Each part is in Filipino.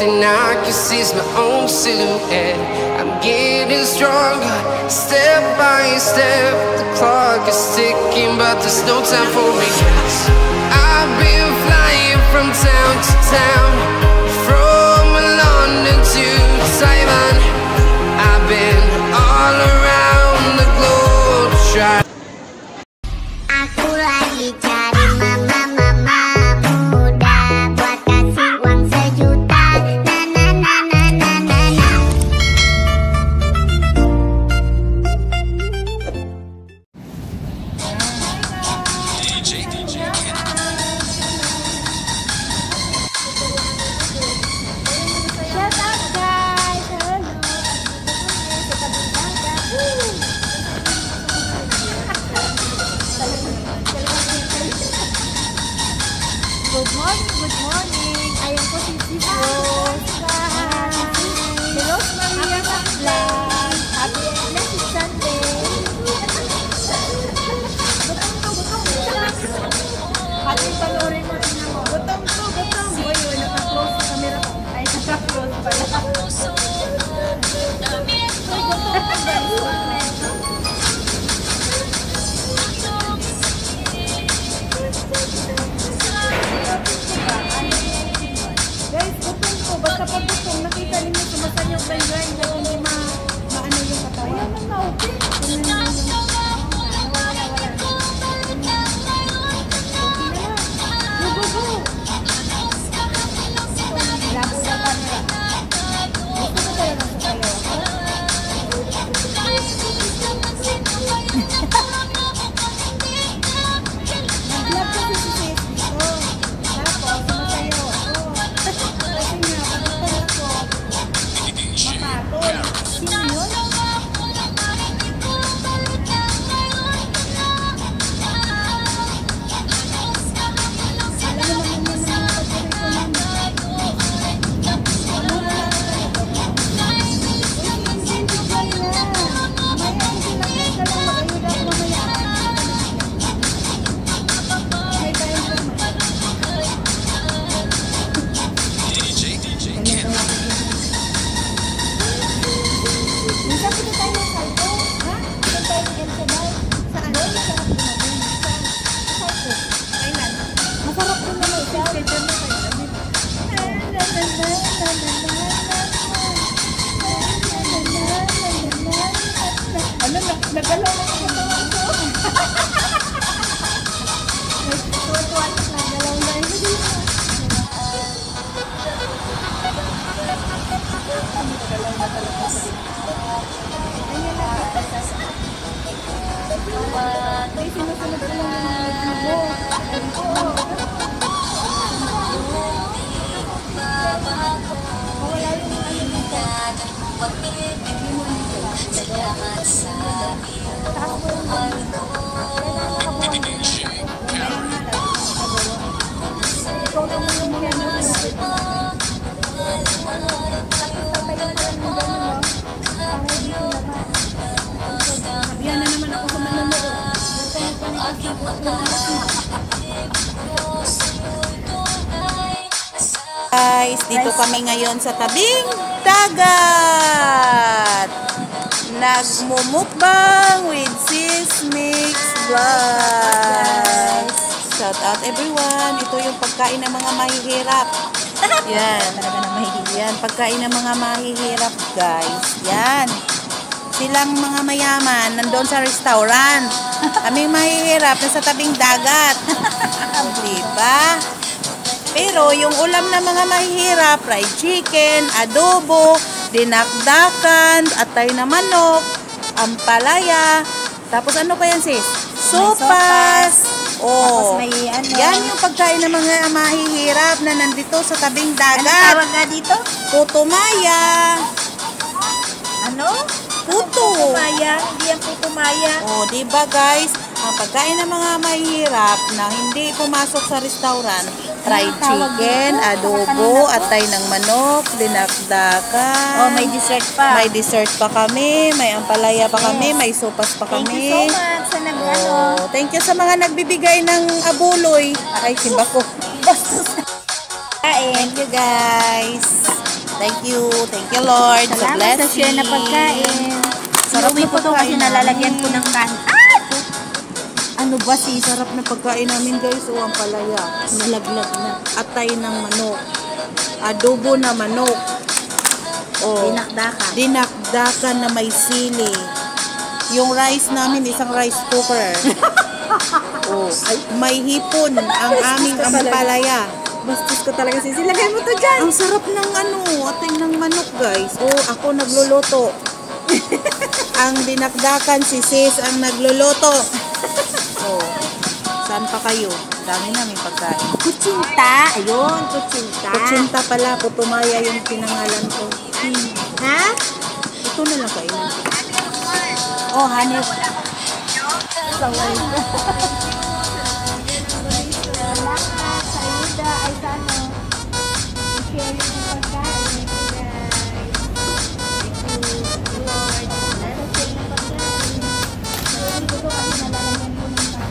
thing I can see is my own silhouette. I'm getting stronger, step by step. The clock is ticking, but there's no time for regrets. I've been flying from town to town, from London to Taiwan. I've been all around the globe trying. Aku lagi cari mama muda buat kasih uang sejuta. Na na na na na na na. Shout out guys! Good morning, good morning. Ayan po si Sis Rose. Hello, Maria Vlog. Happy blessed Sunday. Happy panoorin mo din ako. Gutom to, gutom. Uy, naka-close sa camera ko. Ay, naka-close pala. Uy, gutom guys. Guys, gutom ko. Basta pag gutom, nakita ninyo sumasan yung grind at hindi maano yung katawan. Wala nang na-okay. Nagalaw na yung katawan ko. Tuwa-tuwa na nagalaw na yun. Nagalaw na talaga. Ayan na. Ay, sinusunod ko lang yung video mo. Mawala yung ano nito. Guys, dito kami ngayon sa tabing dagat. Nagmumukbang with Sis Mix Vlog. Shout out everyone. Ito yung pagkain ng mga mahihirap. Yan. Yan, pagkain ng mga mahihirap, guys. Yan. Silang mga mayaman nandoon sa restaurant. Kaming mahihirap nasa tabing dagat. Diba? Pero yung ulam ng mga mahihirap, fried chicken, adobo, dinakdakan, atay na manok, ampalaya. Tapos ano pa yan, sis? Sopas. Oh. Tapos may ano. Yan yung pagkain ng mga mahihirap na nandito sa tabing dagat. Ano tawag nga dito? Putumaya. Ano? Puto. Putumaya. Hindi yan putumaya. Oh, diba guys? Ang pagkain ng mga mahihirap na hindi pumasok sa restaurant, fried chicken, adobo, atay ng manok, dinakdakan. Oh, may dessert pa. May dessert pa kami, may ampalaya pa kami, may sopas pa Thank kami. you so much sa nag-ano. Oh, thank you sa mga nagbibigay ng abuloy. Ay, simba ko. Bastos. Thank you guys. Thank you Lord. sa Salamat sa blessing. share na pagkain. Sarap Inuwi na ko to kasi pagkain nalalagyan namin. ko ng kan. Ano ba sarap na pagkain namin guys. O ang palaya. Nalaglag na. Atay ng manok. Adobo na manok. O, Dinakdakan. dinakdakan na may sili. Yung rice namin, isang rice cooker. O, may hipon ang aming ampalaya. Bastos ko talaga sis. Ilagay mo to dyan. Ang sarap ng atay ng manok guys. O, ako nagluluto. Ang dinakdakan si sis ang nagluluto. O, saan pa kayo? Dami namin pagkain. Kutsinta. Ayun, kutsinta. Kutsinta pala, Putumaya yung pinangalan ko. Ha? Ito na lang kainin. Oh, hanip. Saway. Salamat sa ayuda ay sa ano. I-share yung pagkain. Thank you, Lord. Salamat sa inyong pagkain. Inuwi ko to kasi nalalagyan ko ng kan.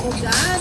ako dyan.